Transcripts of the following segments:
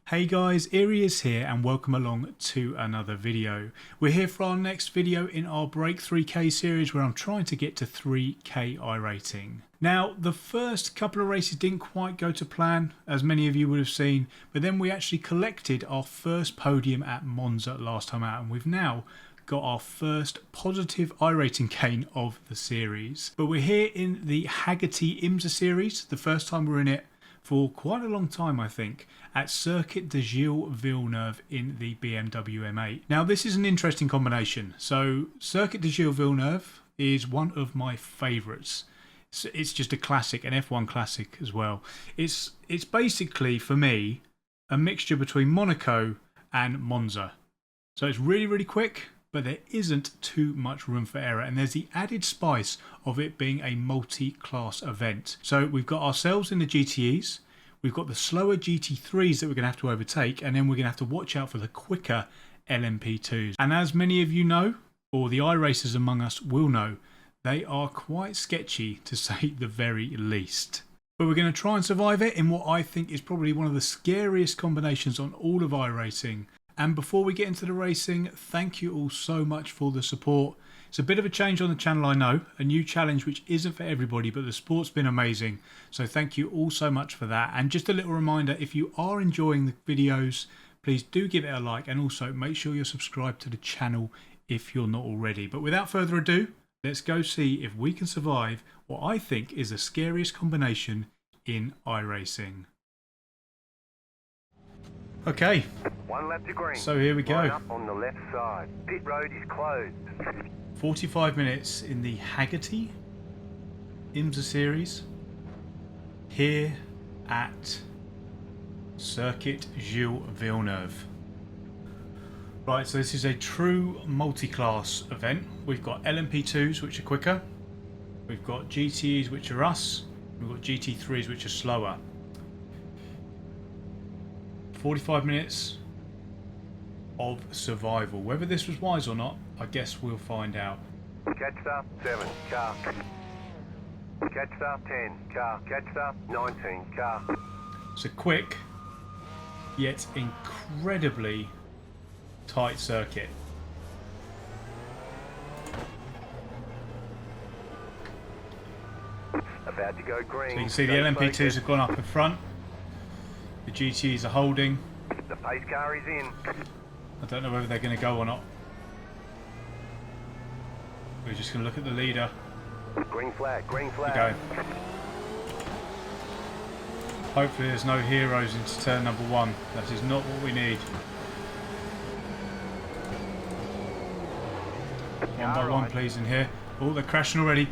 Hey guys, Erie is here and welcome along to another video. We're here for our next video in our Break 3K series where I'm trying to get to 3K iRacing. Now, the first couple of races didn't quite go to plan, as many of you would have seen, but then we actually collected our first podium at Monza last time out, and we've now got our first positive iRacing gain of the series. But we're here in the Haggerty IMSA series, the first time we're in it for quite a long time, I think, at Circuit de Gilles Villeneuve in the BMW M8. Now, this is an interesting combination. So, Circuit de Gilles Villeneuve is one of my favourites. It's just a classic, an F1 classic as well. It's basically, for me, a mixture between Monaco and Monza. So it's really, really quick, but there isn't too much room for error, and there's the added spice of it being a multi-class event. So we've got ourselves in the GTEs, we've got the slower GT3s that we're going to have to overtake, and then we're going to have to watch out for the quicker LMP2s. And as many of you know, or the iRacers among us will know, they are quite sketchy to say the very least. But we're going to try and survive it in what I think is probably one of the scariest combinations on all of iRacing. And before we get into the racing, thank you all so much for the support. It's a bit of a change on the channel, I know, a new challenge which isn't for everybody, but the support's been amazing. So thank you all so much for that. And just a little reminder, if you are enjoying the videos, please do give it a like, and also make sure you're subscribed to the channel if you're not already. But without further ado, let's go see if we can survive what I think is the scariest combination in iRacing. Okay, one lap to green. So here we go. Line up on the left side. Pit road is closed. 45 minutes in the Haggerty IMSA series here at Circuit Gilles Villeneuve. Right, so this is a true multi-class event. We've got LMP2s which are quicker, we've got GTEs which are us, we've got GT3s which are slower. 45 minutes of survival. Whether this was wise or not, I guess we'll find out. Catch start 7, car. Catch start 10, car. Catch start 19, car. It's a quick, yet incredibly tight circuit. About to go green. So you can see the LMP2s have gone up in front. The GTEs are holding. The pace car is in. I don't know whether they're going to go or not. We're just going to look at the leader. Green flag, green flag. Go. Hopefully there's no heroes into turn number 1. That is not what we need. One by one, please, in here. Oh, they're crashing already.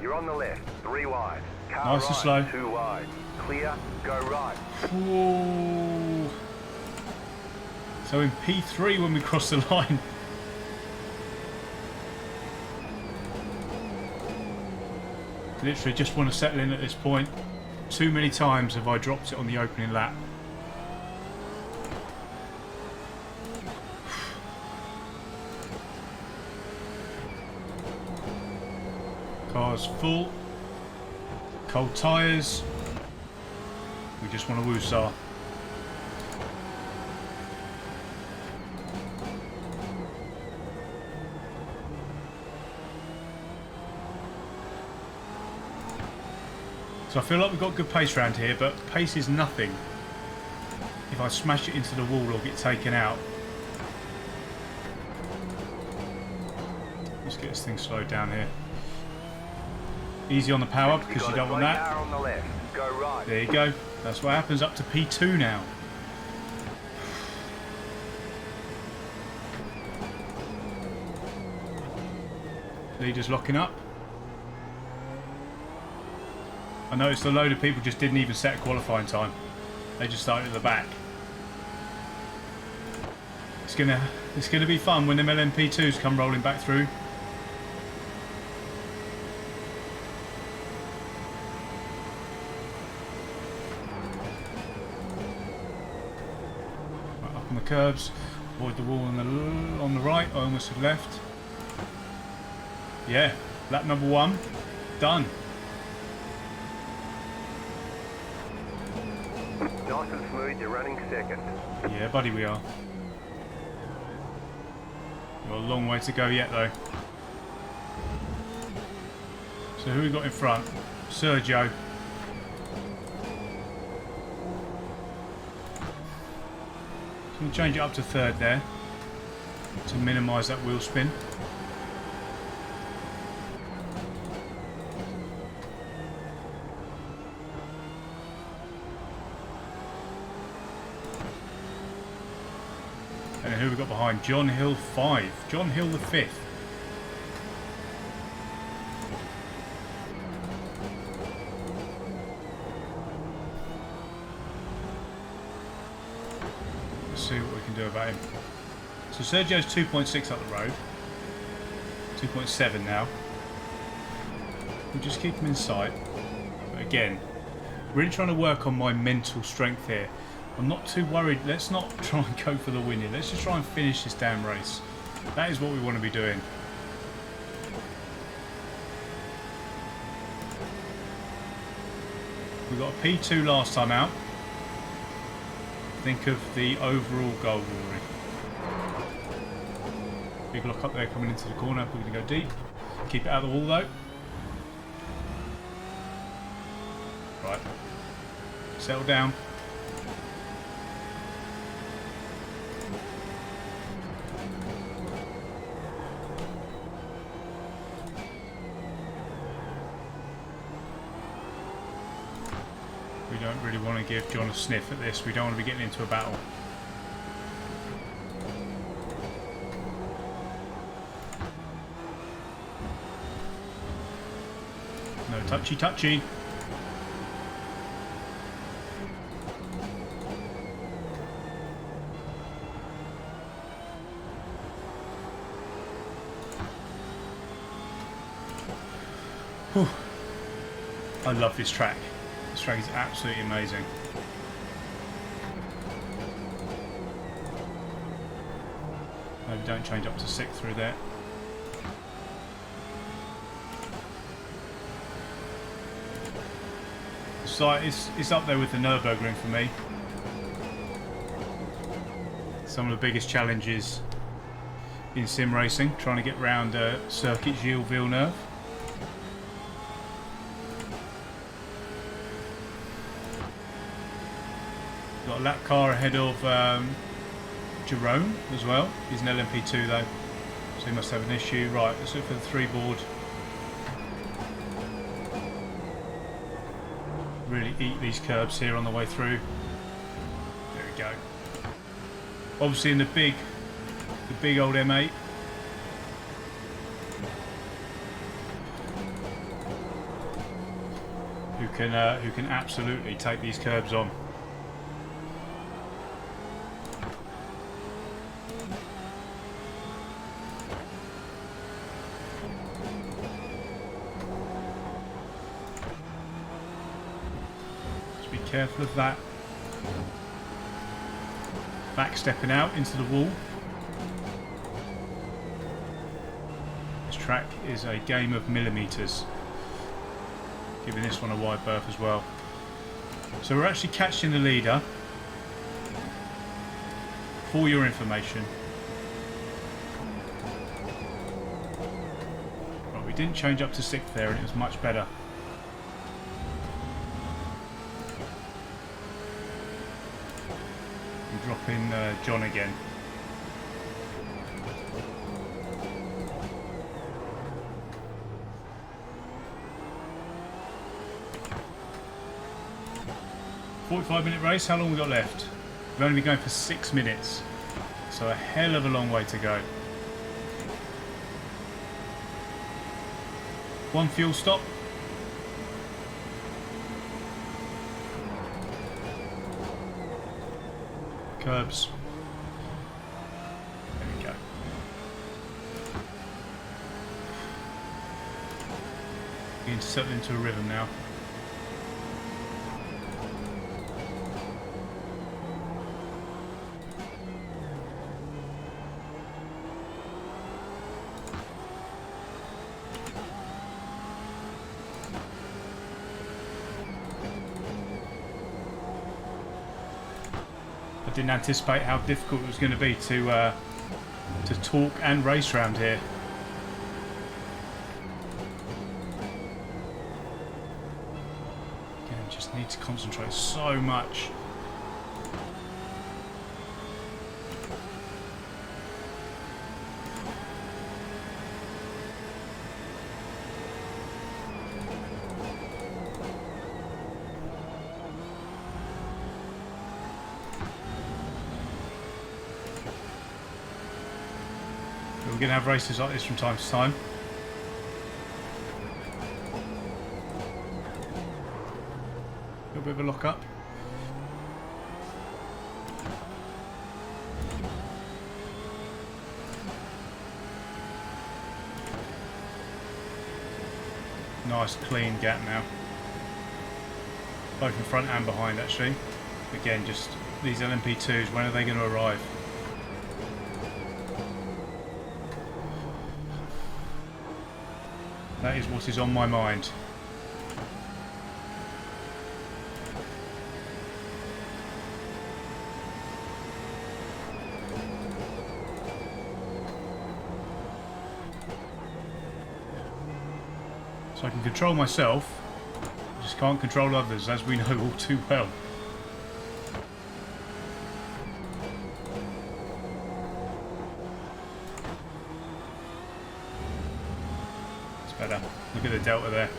You're on the left, 3 wide. Car Nice and slow. 2 wide. Clear, go right. Whoa. So in P3 when we cross the line. Literally just want to settle in at this point. Too many times have I dropped it on the opening lap. Car's full. Cold tyres. We just want to woosah. So I feel like we've got good pace around here, but pace is nothing if I smash it into the wall or get taken out. Let's get this thing slowed down here. Easy on the power because you don't want that. Car on the left. Go right. There you go. That's what happens up to P2 now. Leader's locking up. I noticed a load of people just didn't even set a qualifying time. They just started at the back. It's gonna be fun when them LMP2s come rolling back through. Right, up on the curbs, avoid the wall on the right. I almost had left. Yeah, lap number 1 done. Nice and smooth, you're running second. Yeah, buddy, we are. We've got a long way to go yet, though. So who we got in front? Sergio. So we'll change it up to third there to minimise that wheel spin. And who we got behind? John Hill 5. John Hill the 5th. Let's see what we can do about him. So Sergio's 2.6 up the road. 2.7 now. We'll just keep him in sight. But again, really trying to work on my mental strength here. I'm not too worried. Let's not try and go for the win here. Let's just try and finish this damn race. That is what we want to be doing. We got a P2 last time out. Think of the overall goal, Rory. Big lock up there coming into the corner. We're going to go deep. Keep it out of the wall though. Right. Settle down. We don't really want to give John a sniff at this. We don't want to be getting into a battle. No touchy touchy. Whew. I love this track. This track is absolutely amazing. Maybe don't change up to 6th through there. So it's up there with the Nürburgring for me. Some of the biggest challenges in sim racing, trying to get round Circuit Gilles Villeneuve. Got a lap car ahead of Jerome as well. He's an LMP2 though, so he must have an issue. Right, let's look for the 3 board. Really eat these curbs here on the way through. There we go. Obviously in the big old M8. Who can absolutely take these curbs on. Careful of that. Back stepping out into the wall. This track is a game of millimetres. Giving this one a wide berth as well. So we're actually catching the leader. For your information. Right, we didn't change up to 6th there and it was much better. Drop in John again. "45-minute race, how long we got left?" We've only been going for 6 minutes, so a hell of a long way to go. One fuel stop. Curbs. There we go. Beginning to settle into a rhythm now. I didn't anticipate how difficult it was going to be to talk and race around here. Again, just need to concentrate so much. We're going to have races like this from time to time. A little bit of a lock up. Nice clean gap now. Both in front and behind actually. Again, just these LMP2s, when are they going to arrive? That is what is on my mind. So I can control myself, I just can't control others, as we know all too well. Better. Look at the delta there.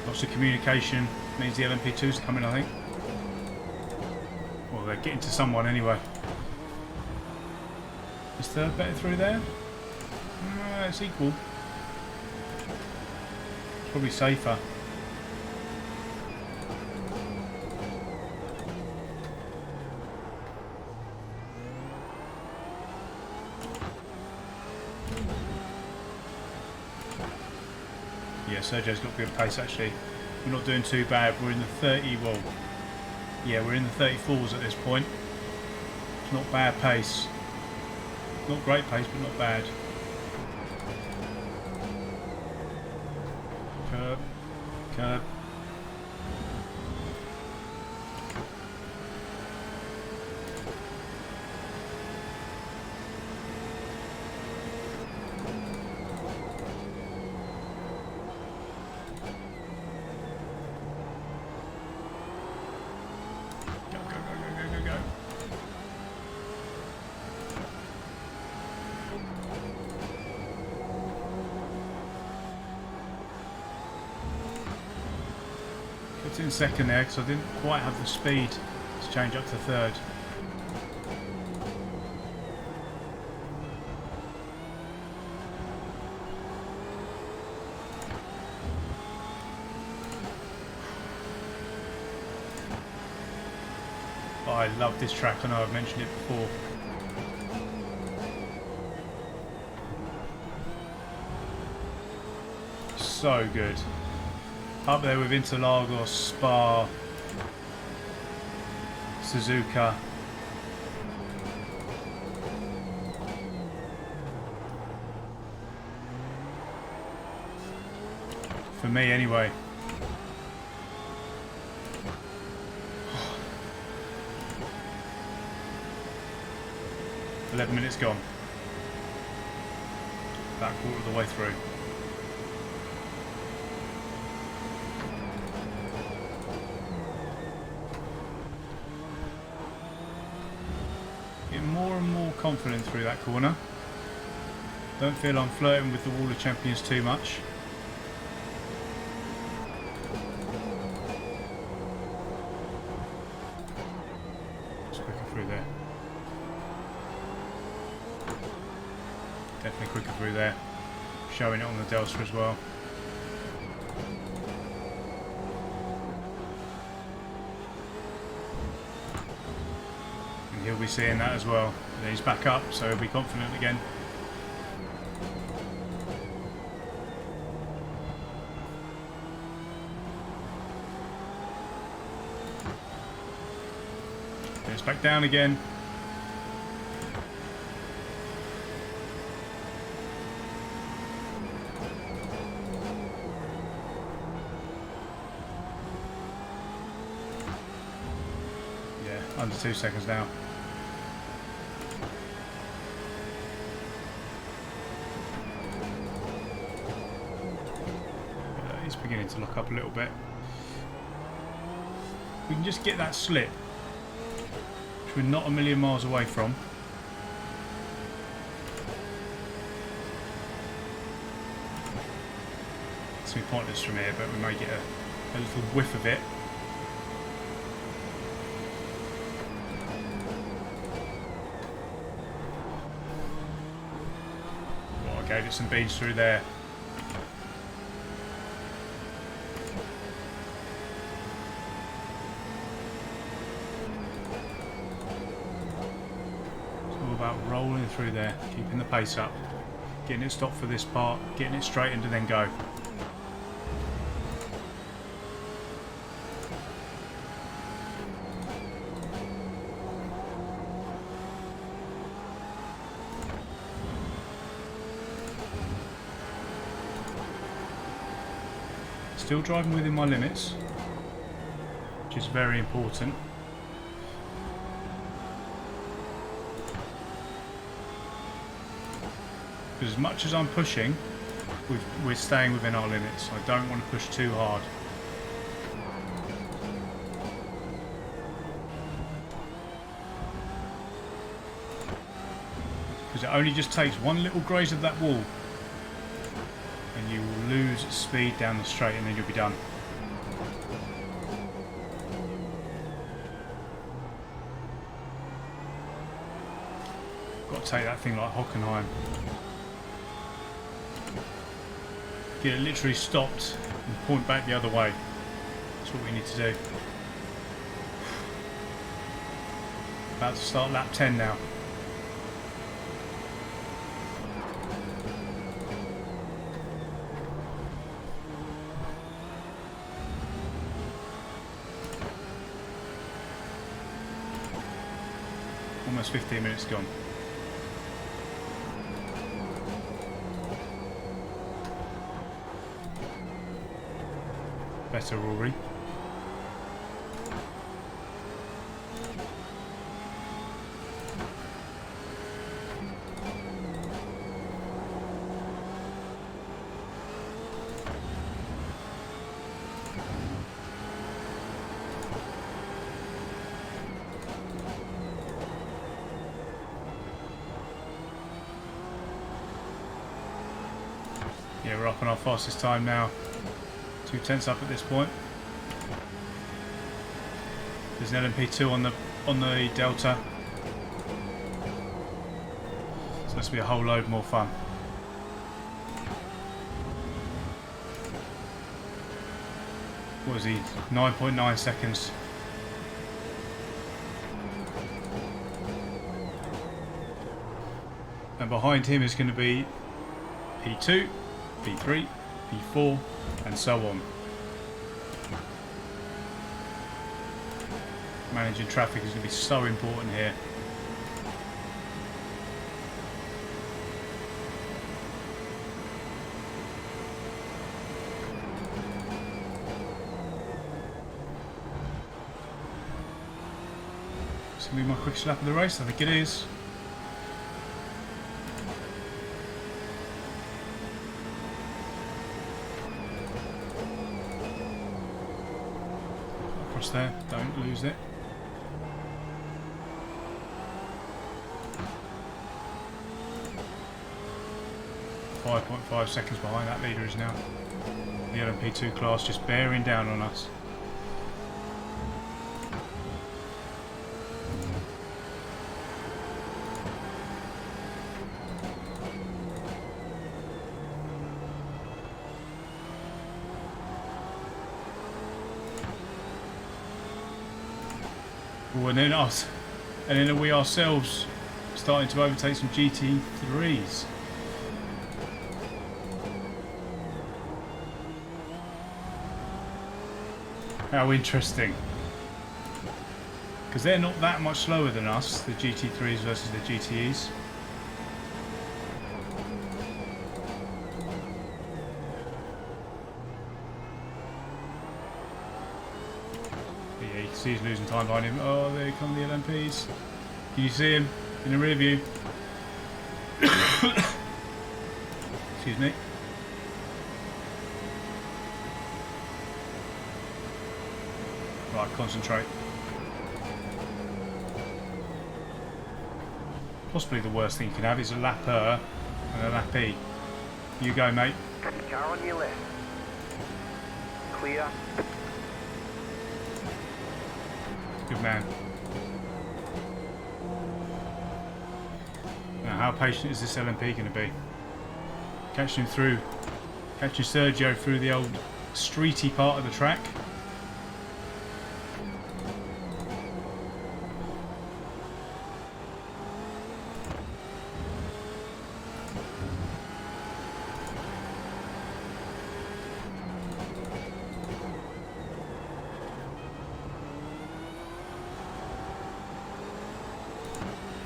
Lots of communication means the LMP2's coming, I think. Well, they're getting to someone anyway. Is third better through there? It's equal. It's probably safer. Yeah, Sergio's got good pace actually. We're not doing too bad. We're in the 30, well, yeah, we're in the 34s at this point. It's not bad pace. Not great pace, but not bad. Curb, curb. Go. It's in second there because I didn't quite have the speed to change up to third. Oh, I love this track. I know I've mentioned it before. So good. Up there with Interlagos, Spa, Suzuka. For me, anyway. 11 minutes gone. About quarter of the way through. Getting more and more confident through that corner. Don't feel I'm flirting with the Wall of Champions too much. It's quicker through there. Definitely quicker through there. Showing it on the Delta as well. And he'll be seeing that as well. And he's back up, so he'll be confident again. Then it's back down again. Yeah, under 2 seconds now. He's beginning to look up a little bit. We can just get that slip, which we're not a million miles away from. It's going to be pointless from here, but we may get a little whiff of it. Oh, I gave it some beans through there. About rolling through there, keeping the pace up, getting it stopped for this part, getting it straightened and then go. Still driving within my limits, which is very important. As much as I'm pushing, we're staying within our limits. I don't want to push too hard. Because it only just takes one little graze of that wall and you will lose speed down the straight and then you'll be done. Got to take that thing like Hockenheim. Get it literally stopped and point back the other way. That's what we need to do. About to start lap 10 now. Almost 15 minutes gone. Better, Rory. Yeah, we're up on our fastest time now. 2 tenths up at this point. There's an LMP2 on the Delta. So this will be a whole load more fun. What was he? 9.9 seconds. And behind him is going to be P2, P3, P4 and so on. Managing traffic is going to be so important here. It's going to be my quickest lap of the race, I think it is. Across there, don't lose it. .5 seconds behind that leader is now. The LMP2 class just bearing down on us. Ooh, and then we ourselves starting to overtake some GT3s. How interesting. Because they're not that much slower than us, the GT3s versus the GTEs. Yeah, you can see he's losing time behind him. Oh, there come the LMPs. Can you see him in the rear view? Excuse me. Right, concentrate. Possibly the worst thing you can have is a lapper and a lappy. You go, mate. Car on your left. Clear. Good man. Now, how patient is this LMP going to be? Catching Sergio through the old streety part of the track.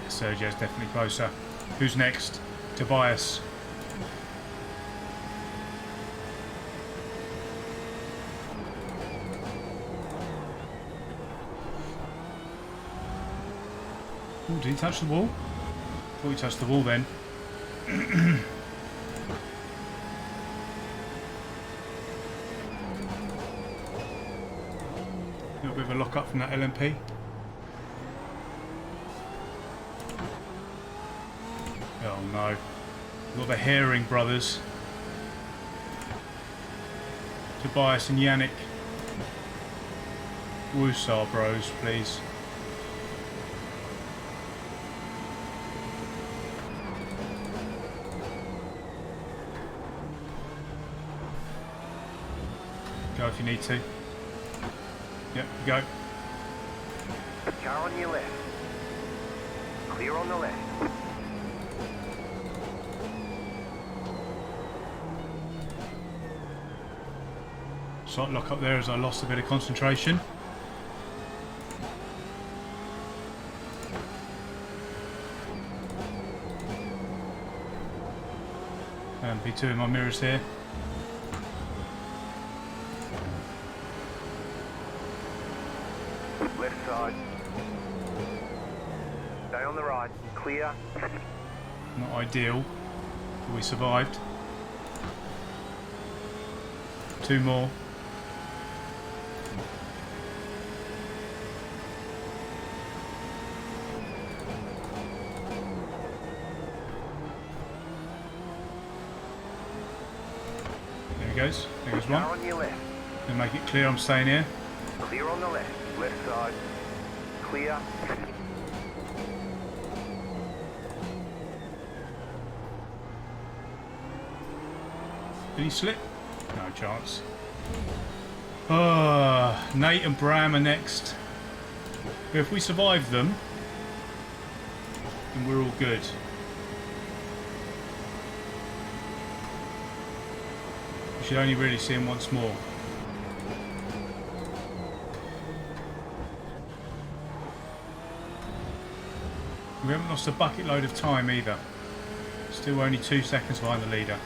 Sergio's definitely closer. Who's next? Tobias. Ooh, did he touch the wall? Thought he touched the wall then. A little bit of a lock up from that LMP. Oh no. Got the Herring brothers. Tobias and Yannick. Woosar bros, please. Go if you need to. Yep, go. Car on your left. Clear on the left. Slight lock up there as I lost a bit of concentration. And P2 in my mirrors here. Left side. Stay on the right. Clear. Not ideal, but we survived. Two more. There he goes. There goes one. Car on your left. Gonna make it clear I'm staying here. Clear on the left. Left side. Clear. Did he slip? No chance. Nate and Bram are next. But if we survive them, then we're all good. We should only really see him once more. We haven't lost a bucket load of time either. Still only 2 seconds behind the leader.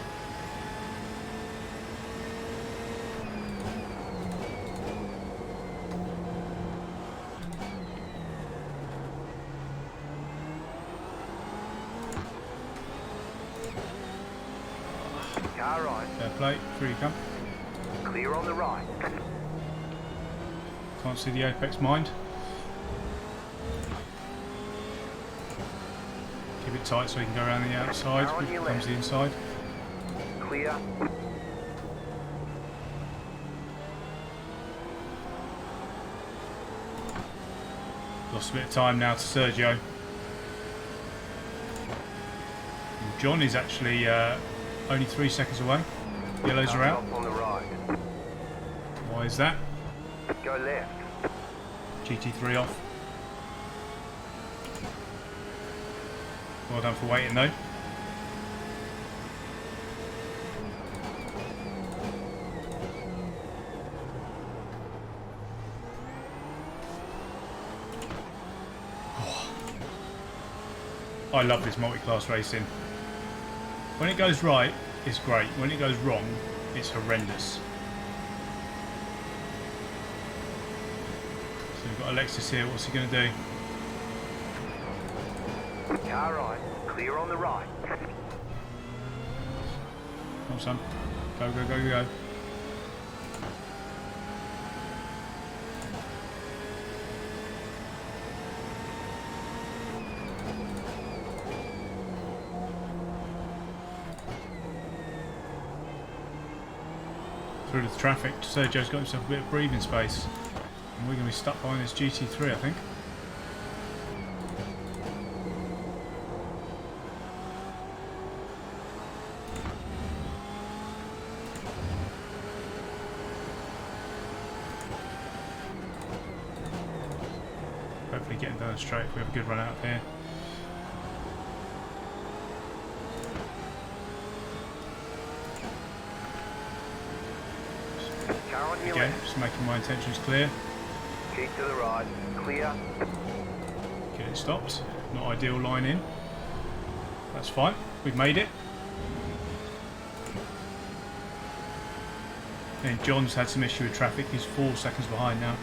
Car right. Fair play, through you come. Clear on the right. Can't see the apex mind. Keep it tight so we can go around the outside, Car on which your becomes left. the inside. Clear. Lost a bit of time now to Sergio. And John is actually only 3 seconds away. Yellows are out. Stop on the right. Why is that? Go left. GT3 off. Well done for waiting though. I love this multi-class racing. When it goes right, it's great. When it goes wrong, it's horrendous. So we've got Alexis here. What's he going to do? Car right, clear on the right. Come on, son. Go, go, go, go. Through the traffic. Sergio's got himself a bit of breathing space. And we're going to be stuck behind this GT3, I think. Hopefully getting down straight if we have a good run out of here. Car on your Again, left. just making my intentions clear. Keep to the right. Clear. Get it stopped. Not ideal line in. That's fine. We've made it. And John's had some issue with traffic. He's 4 seconds behind now.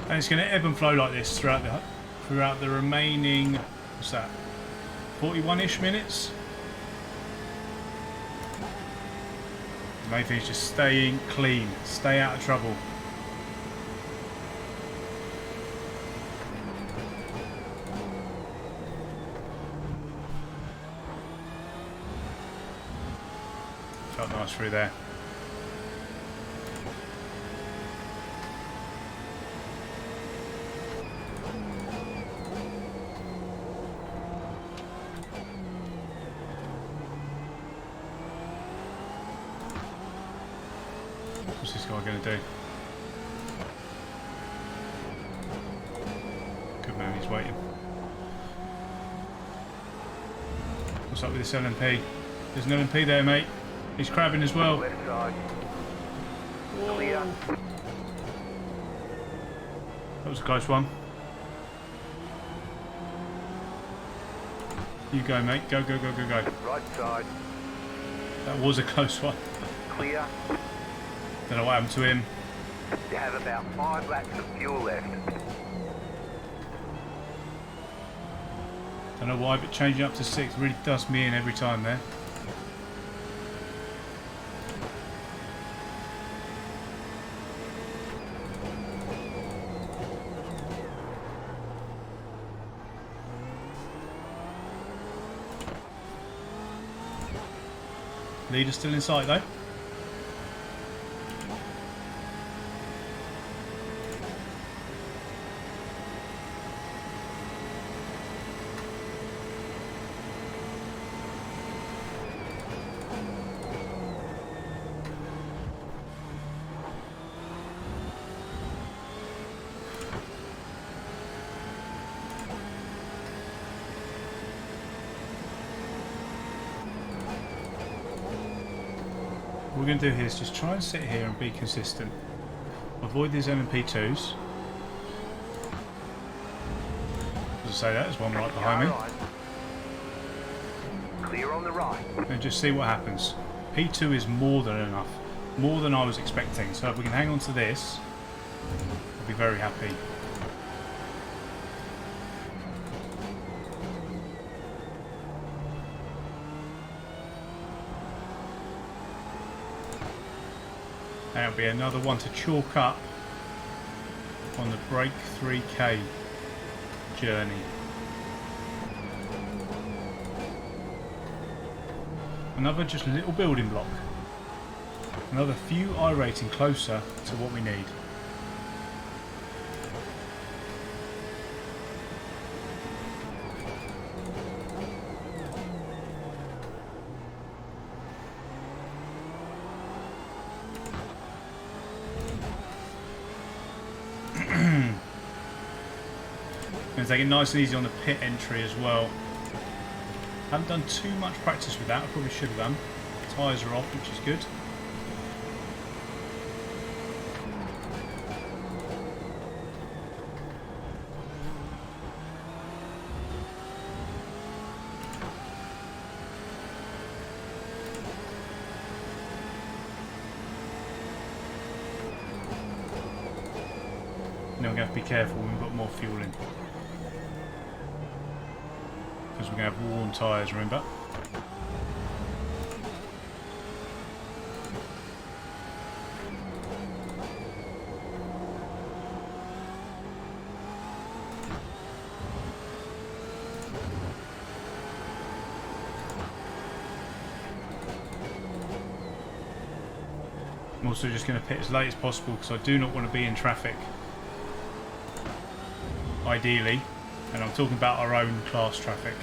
And it's going to ebb and flow like this throughout the remaining, what's that, 41-ish minutes. The main thing is just staying clean, stay out of trouble. Felt nice through there. What's this guy going to do? Good man, he's waiting. What's up with this LMP? There's an LMP there, mate. He's crabbing as well. Left side. Clear. That was a close one. You go, mate. Go, go, go, go, go. Right side. That was a close one. Clear. Don't know what happened to him. You have about 5 laps of fuel left. Don't know why, but changing up to 6 really does me in every time there. Leader's still in sight though. What we're going to do here is just try and sit here and be consistent. Avoid these MP2s. As I say that, there's one right behind me. Right. Clear on the right. And just see what happens. P2 is more than enough. More than I was expecting. So if we can hang on to this, I'll be very happy. That'll be another one to chalk up on the break 3K journey. Another just little building block. Another few iRacing closer to what we need. Going to take it nice and easy on the pit entry as well. Haven't done too much practice with that, I probably should have done. Tyres are off, which is good. And then we're going to have to be careful when we've got more fuel in. Because we're going to have worn tyres, remember? I'm also just going to pit as late as possible because I do not want to be in traffic. Ideally, and I'm talking about our own class traffic.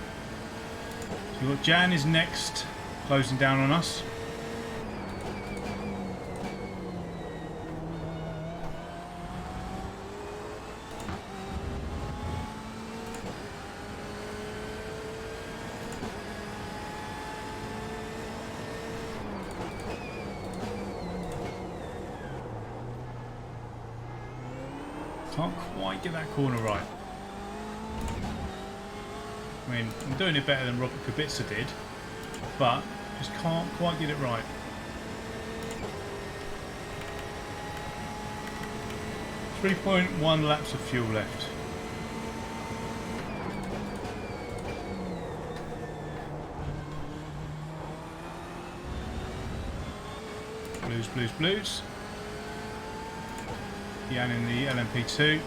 So we've got Jan is next, closing down on us. Can't quite get that corner right. I mean, I'm doing it better than Robert Kubica did, but just can't quite get it right. .1 laps of fuel left. Blues, blues, blues. Jan in the LMP2.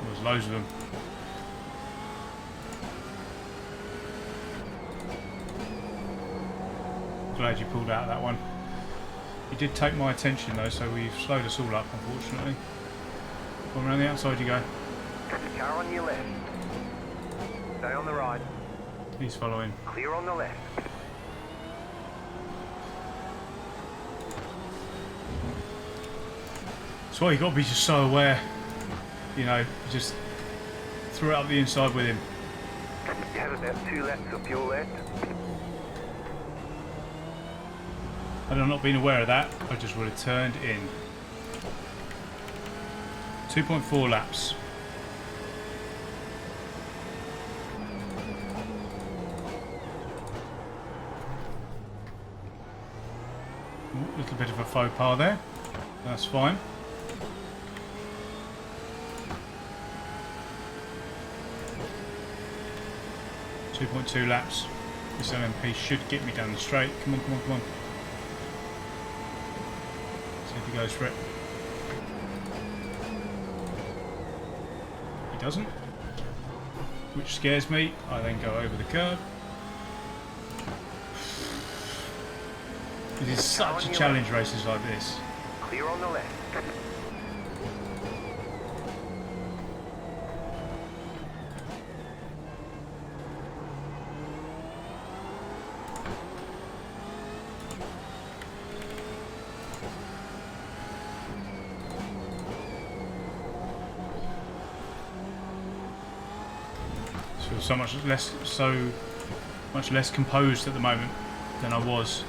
There's loads of them. Glad you pulled out of that one. You did take my attention though, so we've slowed us all up, unfortunately. Come around the outside you go. Car on your left. Stay on the right. He's following. Clear on the left. That's why you've got to be just so aware. You know, just throw it up the inside with him. You have about 2 laps of fuel left. Had I not been aware of that, I just would have turned in. 2.4 laps. Ooh, little bit of a faux pas there. That's fine. .2 laps. This LMP should get me down the straight. Come on, come on, come on. See if he goes for it. He doesn't. Which scares me. I then go over the curb. It is such a challenge, races like this. Clear on the left. So much less composed at the moment than I was.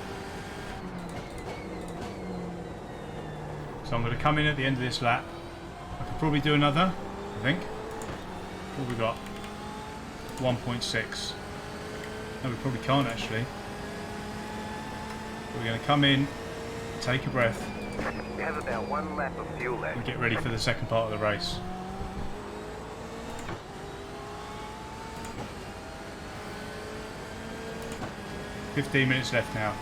So I'm going to come in at the end of this lap. I could probably do another, I think. What have we got? 1.6. No, we probably can't actually. We're going to come in, take a breath. We have about 1 lap of fuel left. And get ready for the second part of the race. $15 minutes left now.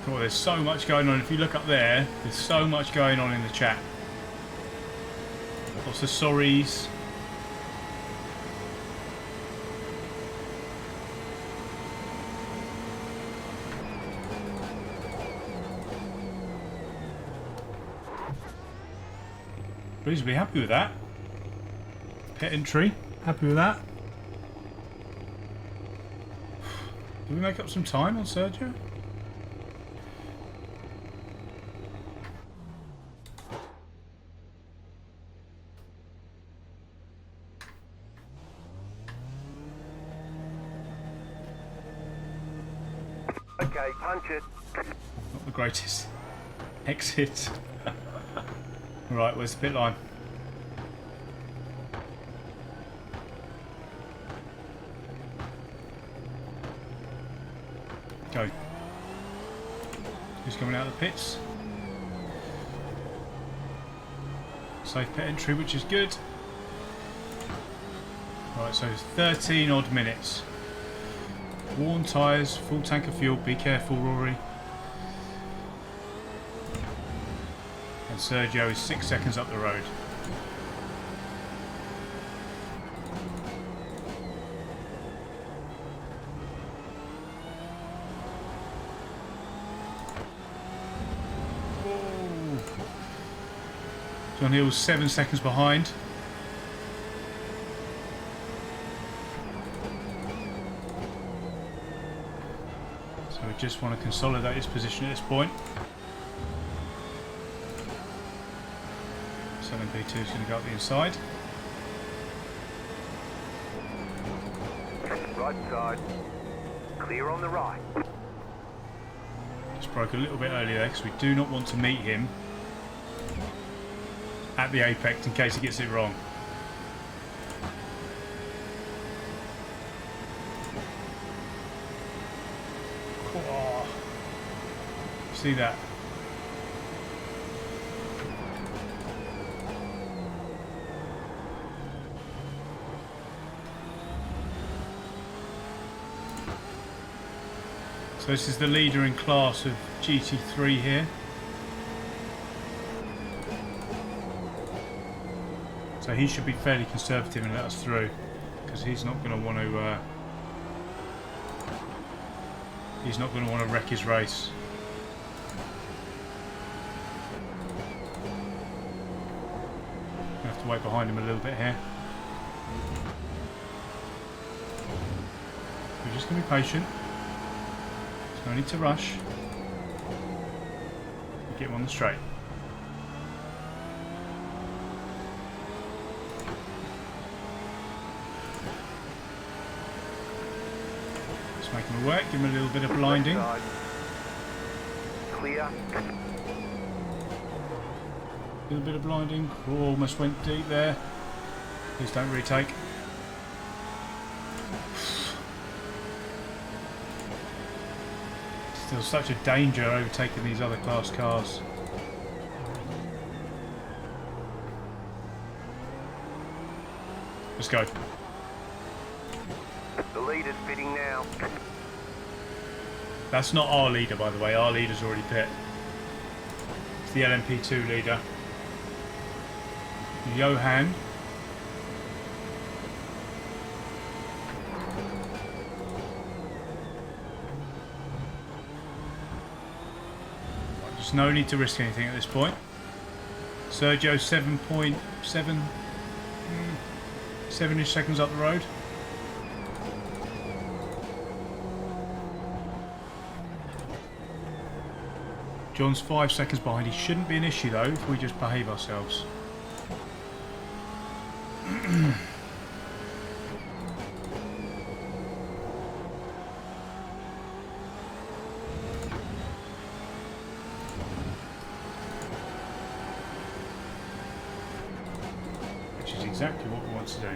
Oh, there's so much going on. If you look up there, there's so much going on in the chat. Lots of sorries. Reasonably happy with that. Pit entry, happy with that. Did we make up some time on Sergio? Okay, punch it. Not the greatest exit. Right, where's the pit line? Go. Who's coming out of the pits? Safe pit entry, which is good. Right, so 13 odd minutes. Worn tyres, full tank of fuel. Be careful, Rory. And Sergio is 6 seconds up the road. John Hill's 7 seconds behind. So we just want to consolidate his position at this point. So MP2 is going to go up the inside. Right side. Clear on the right. Just broke a little bit earlier there because we do not want to meet him at the apex in case he gets it wrong. Oh. See that? So this is the leader in class of GT3 here. So he should be fairly conservative and let us through, because he's not going to want to. He's not going to want to wreck his race. I have to wait behind him a little bit here. We're just going to be patient. There's no need to rush. Get him on the straight. Make him work, give him a little bit of blinding. Clear. A little bit of blinding. Oh, almost went deep there. Please don't retake. Still such a danger overtaking these other class cars. Let's go. The leader's pitting now. That's not our leader, by the way. Our leader's already pit. It's the LMP2 leader. Johan. There's no need to risk anything at this point. Sergio 7.7-ish seconds up the road. John's 5 seconds behind. He shouldn't be an issue though if we just behave ourselves. Which is exactly what we want to do.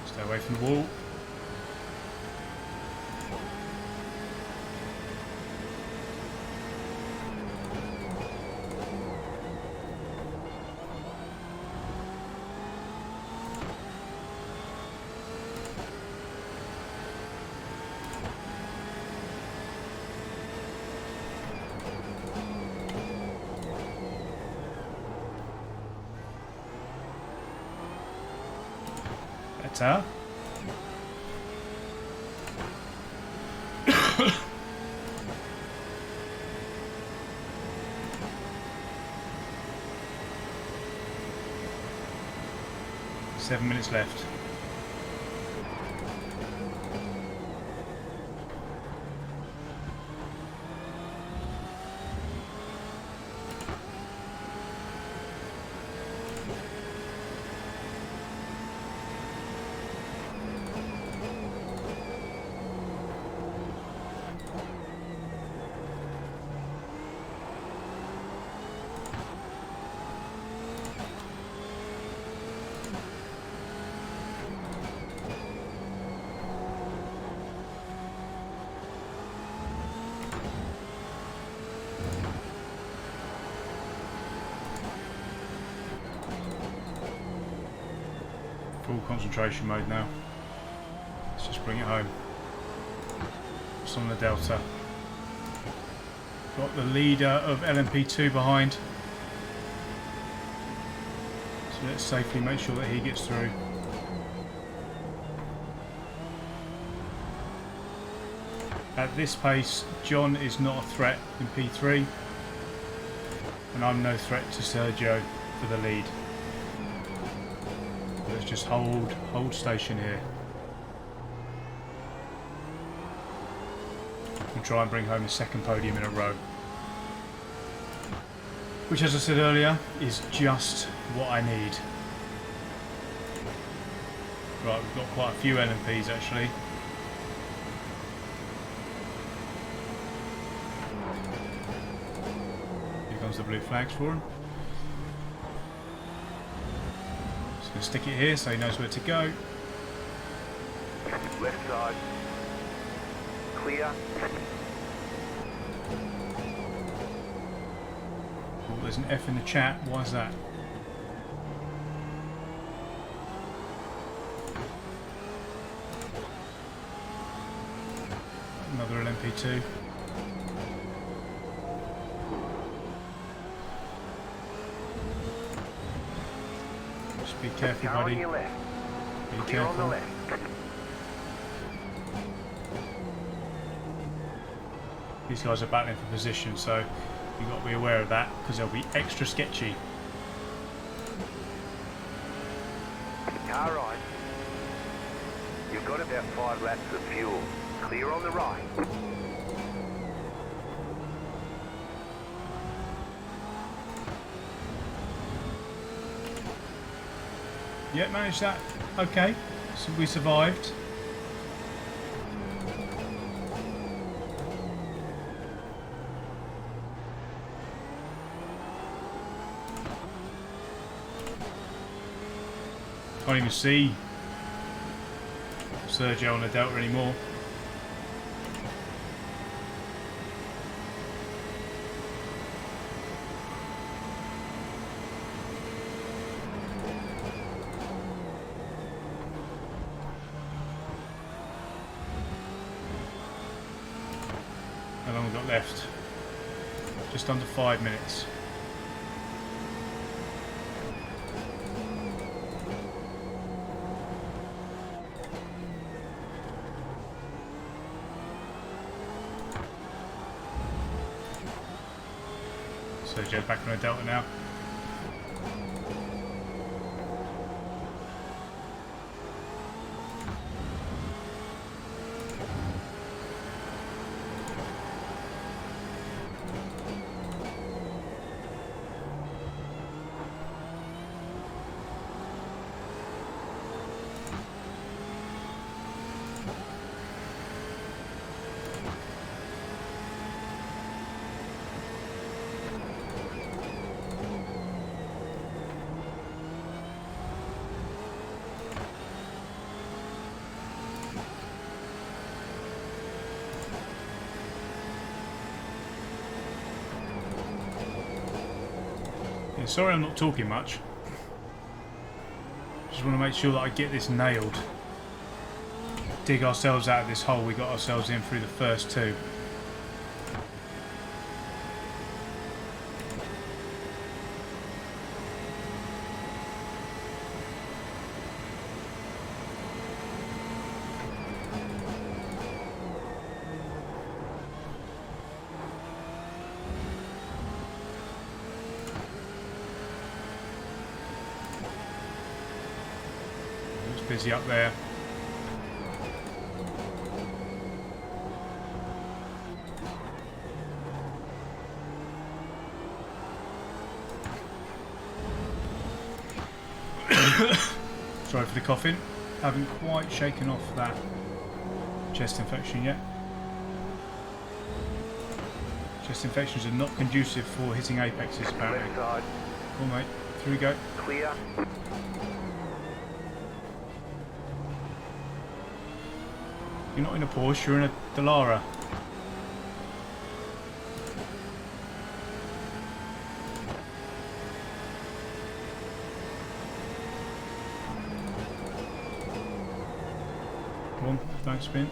Stay away from the wall. Better. Seven minutes left. Full concentration mode now. Let's just bring it home. It's on the Delta. Got the leader of LMP2 behind. So let's safely make sure that he gets through. At this pace, John is not a threat in P3, and I'm no threat to Sergio for the lead. Let's just hold station here. And try and bring home a second podium in a row. Which, as I said earlier, is just what I need. Right, we've got quite a few LMPs actually. The blue flags for him. Just going to stick it here so he knows where to go. Left side. Clear. Oh, there's an F in the chat. Why is that? Another LMP2. Be careful, Car buddy. on your left. Be Clear on the careful. left. These guys are battling for position, so you've got to be aware of that because they'll be extra sketchy. Car right. You've got about 5 laps of fuel. Clear on the right. Yeah, managed that. Okay, so we survived. Can't even see Sergio on the Delta anymore. How long have we got left? Just under 5 minutes. Sergio back on a Delta now. Yeah, sorry I'm not talking much. Just want to make sure that I get this nailed. Dig ourselves out of this hole we got ourselves in through the first two. Busy up there. Sorry for the coughing. Haven't quite shaken off that chest infection yet. Chest infections are not conducive for hitting apexes apparently. Left side. Oh mate, through we go. Clear. You're not in a Porsche, you're in a Dallara. Come on, don't spin.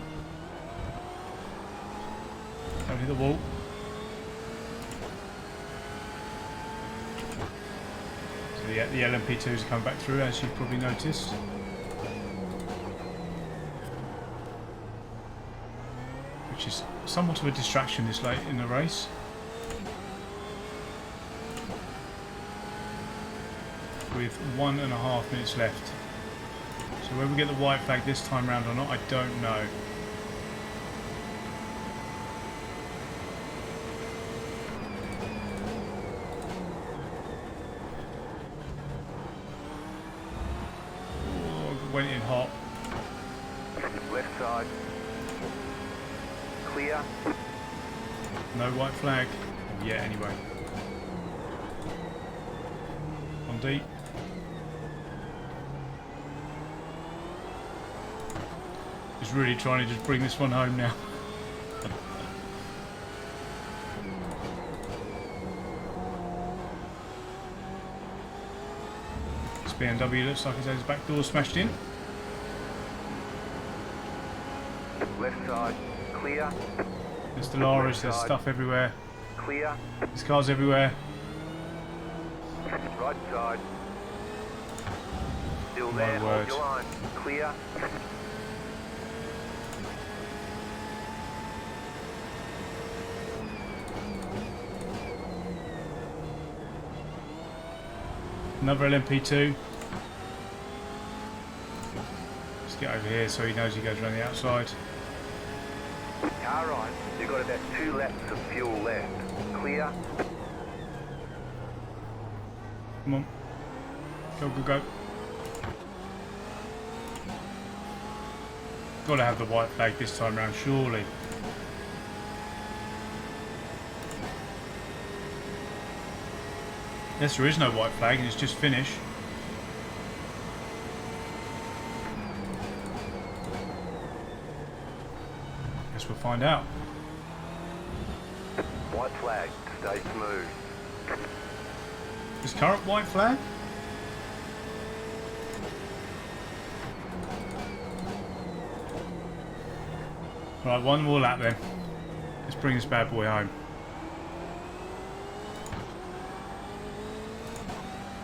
Don't hit the wall. So the LMP2s are coming back through, as you've probably noticed. Which is somewhat of a distraction this late in the race. With 1.5 minutes left. So whether we get the white flag this time round or not, I don't know. Oh, went in hot. Left side. Clear. No white flag. Yeah, anyway. On deep. Just really trying to just bring this one home now. This BMW looks like it's had his back door smashed in. Left side. Clear. There's Dolores, there's stuff everywhere. Clear. There's cars everywhere. Right side. Still My there. word. Hold your line. Clear. Another LMP2. Let's get over here so he knows he goes around the outside. Car right. You've got about 2 laps of fuel left. Clear. Come on. Go, go, go. Gotta have the white flag this time round, surely. Yes, there is no white flag and it's just finish. Guess we'll find out. White flag. Stay smooth. Is current white flag? Right, one more lap then. Let's bring this bad boy home.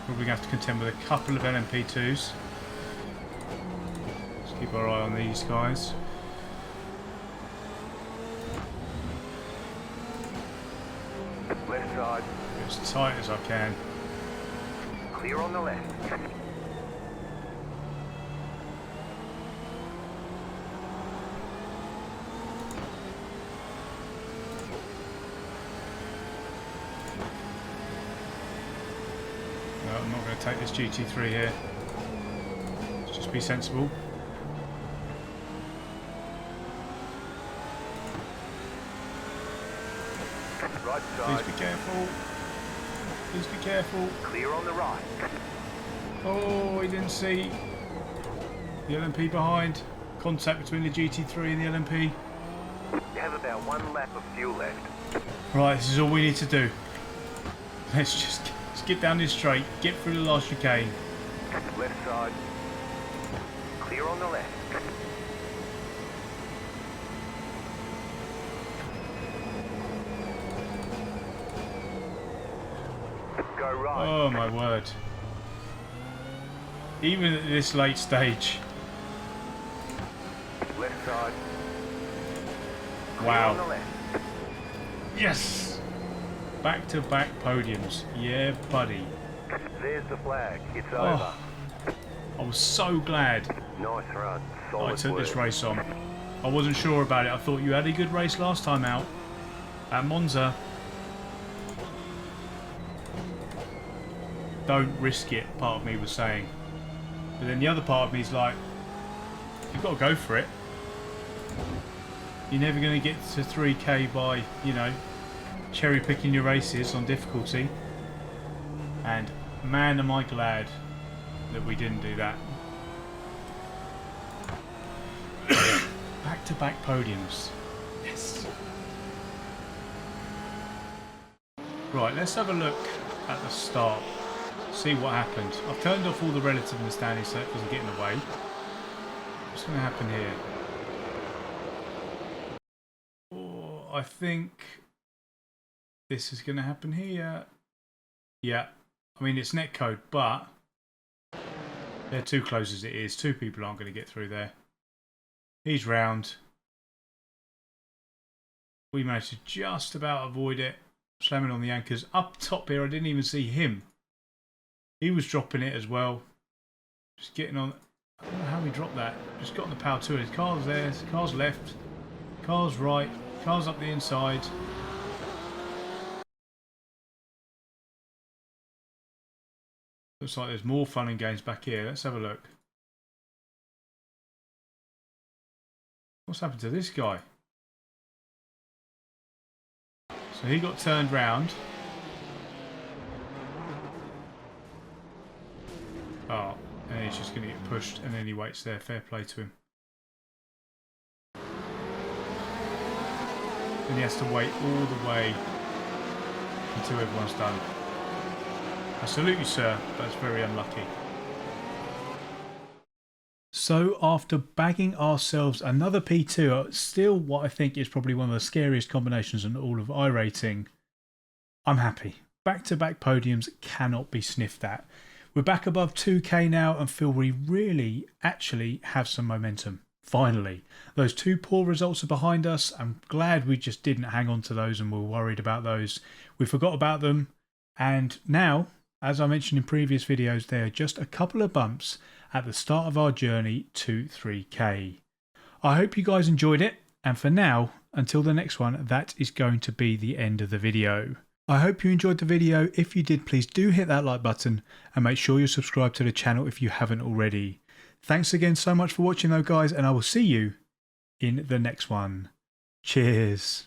We're going to have to contend with a couple of LMP2s. Let's keep our eye on these guys. Left side. As tight as I can. Clear on the left. No, I'm not going to take this GT3 here. Let's just be sensible. Right Please side. be careful. Please be careful. Clear on the right. Oh, he didn't see the LMP behind. Contact between the GT3 and the LMP. You have about 1 lap of fuel left. Right, this is all we need to do. Let's get down this straight, get through the last chicane. Left side. Clear on the left. Go right. Oh my word. Even at this late stage. Left side. Clear Wow. on the left. Yes! Back-to-back podiums. Yeah, buddy. There's the flag. It's over. Oh, I was so glad Nice run. I Solid took work. this race on. I wasn't sure about it. I thought you had a good race last time out at Monza. Don't risk it, part of me was saying. But then the other part of me is like, you've got to go for it. You're never going to get to 3K by, you know, cherry picking your races on difficulty. And man, am I glad that we didn't do that. Back-to-back podiums. Yes. Right, let's have a look at the start. See what happened. I've turned off all the relative and standing so it doesn't get in the way. What's going to happen here? I think this is going to happen here. Yeah, I mean, it's netcode, but they're too close as it is. Two people aren't going to get through there. He's round. We managed to just about avoid it. Slamming on the anchors. Up top here, I didn't even see him. He was dropping it as well. Just getting on. I don't know how he dropped that. Just got on the power to it. His car's there. His car's left. Car's right. Car's up the inside. Looks like there's more fun and games back here. Let's have a look. What's happened to this guy? So he got turned round. Oh, and he's just going to get pushed, and then he waits there. Fair play to him. And he has to wait all the way until everyone's done. I salute you, sir. That's very unlucky. So after bagging ourselves another P2, still what I think is probably one of the scariest combinations in all of iRacing, I'm happy. Back-to-back podiums cannot be sniffed at. We're back above 2K now and feel we really actually have some momentum. Finally, those two poor results are behind us. I'm glad we just didn't hang on to those and were worried about those. We forgot about them, and now, as I mentioned in previous videos, they are just a couple of bumps at the start of our journey to 3K. I hope you guys enjoyed it, and for now, until the next one, that is going to be the end of the video. I hope you enjoyed the video. If you did, please do hit that like button and make sure you're subscribed to the channel if you haven't already. Thanks again so much for watching though, guys, and I will see you in the next one. Cheers.